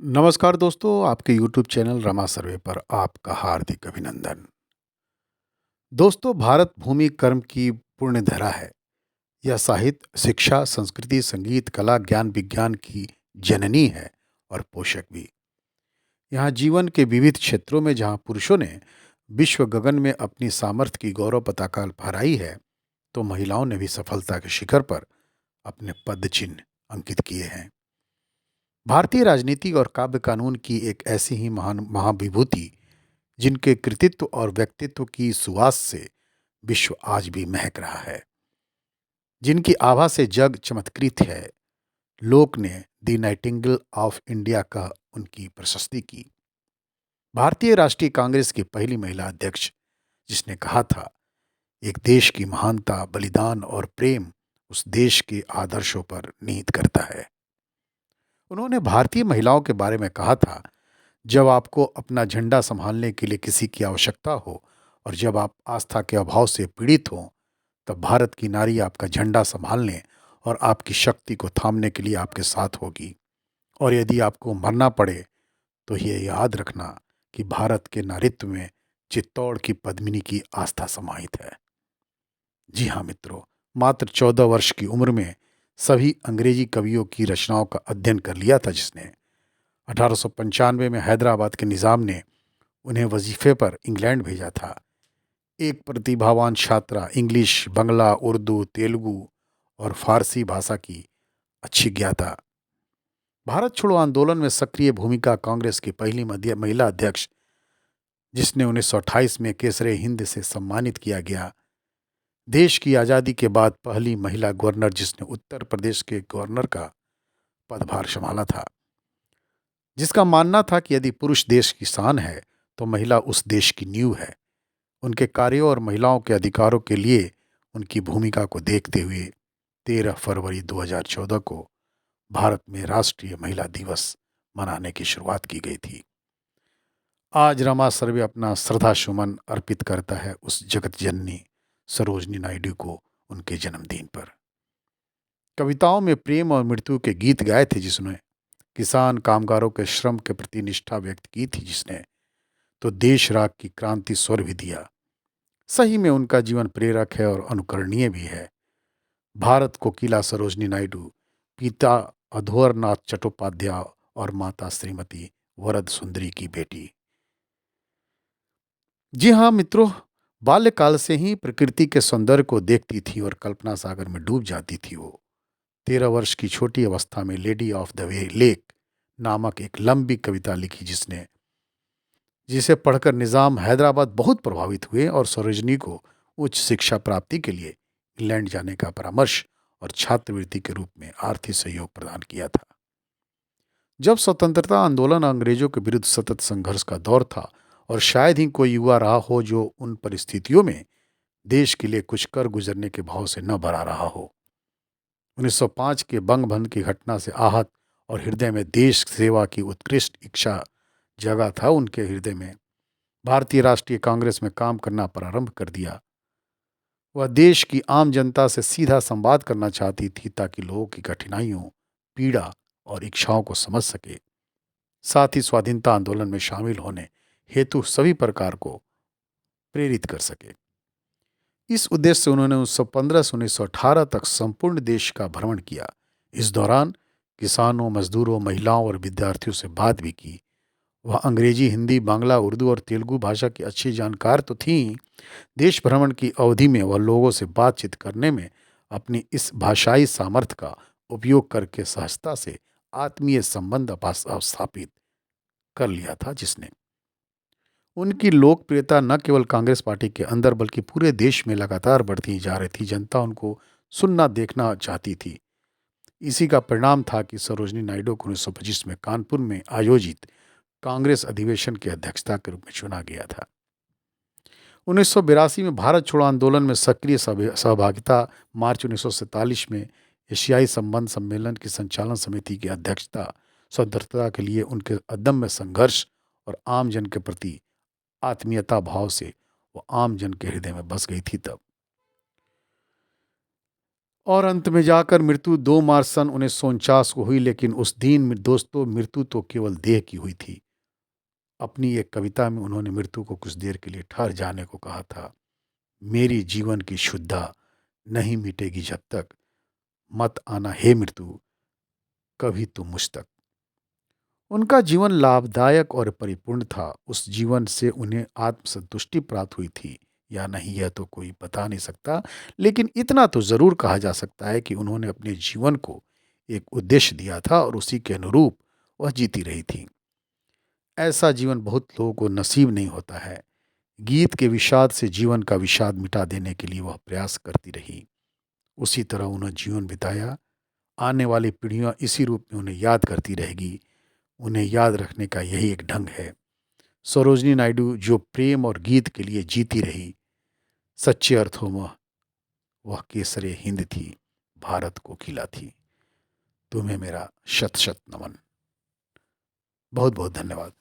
नमस्कार दोस्तों, आपके YouTube चैनल रमा सर्वे पर आपका हार्दिक अभिनंदन। दोस्तों, भारत भूमि कर्म की पुण्य धरा है। यह साहित्य, शिक्षा, संस्कृति, संगीत, कला, ज्ञान, विज्ञान की जननी है और पोषक भी। यहाँ जीवन के विविध क्षेत्रों में जहाँ पुरुषों ने विश्व गगन में अपनी सामर्थ्य की गौरव पताका फहराई है, तो महिलाओं ने भी सफलता के शिखर पर अपने पद चिन्ह अंकित किए हैं। भारतीय राजनीति और काव्य कानून की एक ऐसी ही महान महाविभूति जिनके कृतित्व और व्यक्तित्व की सुवास से विश्व आज भी महक रहा है, जिनकी आभा से जग चमत्कृत है। लोक ने दी नाइटिंगेल ऑफ इंडिया का उनकी प्रशस्ति की। भारतीय राष्ट्रीय कांग्रेस की पहली महिला अध्यक्ष, जिसने कहा था, एक देश की महानता बलिदान और प्रेम उस देश के आदर्शों पर निहित करता है। उन्होंने भारतीय महिलाओं के बारे में कहा था, जब आपको अपना झंडा संभालने के लिए किसी की आवश्यकता हो और जब आप आस्था के अभाव से पीड़ित हों, तब भारत की नारी आपका झंडा संभालने और आपकी शक्ति को थामने के लिए आपके साथ होगी। और यदि आपको मरना पड़े तो ये याद रखना कि भारत के नारित्व में चित्तौड़ की पद्मिनी की आस्था समाहित है। जी हाँ मित्रों, मात्र 14 वर्ष की उम्र में सभी अंग्रेजी कवियों की रचनाओं का अध्ययन कर लिया था जिसने। 1895 में हैदराबाद के निज़ाम ने उन्हें वजीफे पर इंग्लैंड भेजा था। एक प्रतिभावान छात्रा, इंग्लिश, बंगला, उर्दू, तेलुगु और फारसी भाषा की अच्छी ज्ञाता। भारत छोड़ो आंदोलन में सक्रिय भूमिका, कांग्रेस की पहली महिला अध्यक्ष, जिसने 1928 में केसरे हिंद से सम्मानित किया गया। देश की आज़ादी के बाद पहली महिला गवर्नर, जिसने उत्तर प्रदेश के गवर्नर का पदभार संभाला था। जिसका मानना था कि यदि पुरुष देश की शान है तो महिला उस देश की नींव है। उनके कार्यों और महिलाओं के अधिकारों के लिए उनकी भूमिका को देखते हुए 13 फरवरी 2014 को भारत में राष्ट्रीय महिला दिवस मनाने की शुरुआत की गई थी। आज रमा सर्वे अपना श्रद्धा सुमन अर्पित करता है उस जगत जननी सरोजनी नायडू को उनके जन्मदिन पर। कविताओं में प्रेम और मृत्यु के गीत गाए थे जिसने, किसान कामगारों के श्रम के प्रति निष्ठा व्यक्त की थी जिसने, तो देश राग की क्रांति स्वर भी दिया। सही में उनका जीवन प्रेरक है और अनुकरणीय भी है। भारत कोकिला सरोजनी नायडू, पिता अधोरनाथ चट्टोपाध्याय और माता श्रीमती वरद सुंदरी की बेटी। जी हाँ मित्रों, बाल्यकाल से ही प्रकृति के सौंदर्य को देखती थी और कल्पना सागर में डूब जाती थी वो। 13 वर्ष की छोटी अवस्था में lady of the way lake नामक एक लंबी कविता लिखी जिसे पढ़कर निज़ाम हैदराबाद बहुत प्रभावित हुए और सरोजनी को उच्च शिक्षा प्राप्ति के लिए इंग्लैंड जाने का परामर्श और छात्रवृत्ति के रूप में आर्थिक सहयोग प्रदान किया था। जब स्वतंत्रता आंदोलन अंग्रेजों के विरुद्ध सतत संघर्ष का दौर था और शायद ही कोई युवा रहा हो जो उन परिस्थितियों में देश के लिए कुछ कर गुजरने के भाव से न भरा रहा हो। 1905 के बंगभंग की घटना से आहत और हृदय में देश सेवा की उत्कृष्ट इच्छा जगा था उनके हृदय में। भारतीय राष्ट्रीय कांग्रेस में काम करना प्रारंभ कर दिया। वह देश की आम जनता से सीधा संवाद करना चाहती थी ताकि लोगों की कठिनाइयों, पीड़ा और इच्छाओं को समझ सके। साथ ही स्वाधीनता आंदोलन में शामिल होने हेतु सभी प्रकार को प्रेरित कर सके। इस उद्देश्य से उन्होंने 1915 से 1918 तक संपूर्ण देश का भ्रमण किया। इस दौरान किसानों, मजदूरों, महिलाओं और विद्यार्थियों से बात भी की। वह अंग्रेजी, हिंदी, बांग्ला, उर्दू और तेलुगु भाषा की अच्छी जानकार तो थीं। देश भ्रमण की अवधि में वह लोगों से बातचीत करने में अपनी इस भाषाई सामर्थ्य का उपयोग करके सहजता से आत्मीय संबंध स्थापित कर लिया था जिसने। उनकी लोकप्रियता न केवल कांग्रेस पार्टी के अंदर बल्कि पूरे देश में लगातार बढ़ती जा रही थी। जनता उनको सुनना देखना चाहती थी। इसी का परिणाम था कि सरोजनी नायडू को 1925 में कानपुर में आयोजित कांग्रेस अधिवेशन की अध्यक्षता के रूप में चुना गया था। 1982 में भारत छोड़ो आंदोलन में सक्रिय सहभागिता, मार्च 1947 में एशियाई संबंध सम्मेलन की संचालन समिति की अध्यक्षता, स्वतंत्रता के लिए उनके अदम्य संघर्ष और आम जन के प्रति आत्मीयता भाव से वो आम जन के हृदय में बस गई थी। तब और अंत में जाकर मृत्यु 2 मार्च सन 1949 को हुई, लेकिन उस दिन में दोस्तों मृत्यु तो केवल देह की हुई थी। अपनी एक कविता में उन्होंने मृत्यु को कुछ देर के लिए ठहर जाने को कहा था। मेरी जीवन की शुद्धा नहीं मिटेगी जब तक, मत आना हे मृत्यु कभी तो मुझ तक। उनका जीवन लाभदायक और परिपूर्ण था। उस जीवन से उन्हें आत्मसंतुष्टि प्राप्त हुई थी या नहीं, यह तो कोई बता नहीं सकता, लेकिन इतना तो जरूर कहा जा सकता है कि उन्होंने अपने जीवन को एक उद्देश्य दिया था और उसी के अनुरूप वह जीती रही थी। ऐसा जीवन बहुत लोगों को नसीब नहीं होता है। गीत के विषाद से जीवन का विषाद मिटा देने के लिए वह प्रयास करती रही। उसी तरह उन्होंने जीवन बिताया। आने वाली पीढ़ियां इसी रूप में उन्हें याद करती रहेगी। उन्हें याद रखने का यही एक ढंग है। सरोजनी नायडू जो प्रेम और गीत के लिए जीती रही, सच्चे अर्थों में वह केसरे हिंद थी, भारत को खिला थी। तुम्हें मेरा शत शत नमन। बहुत बहुत धन्यवाद।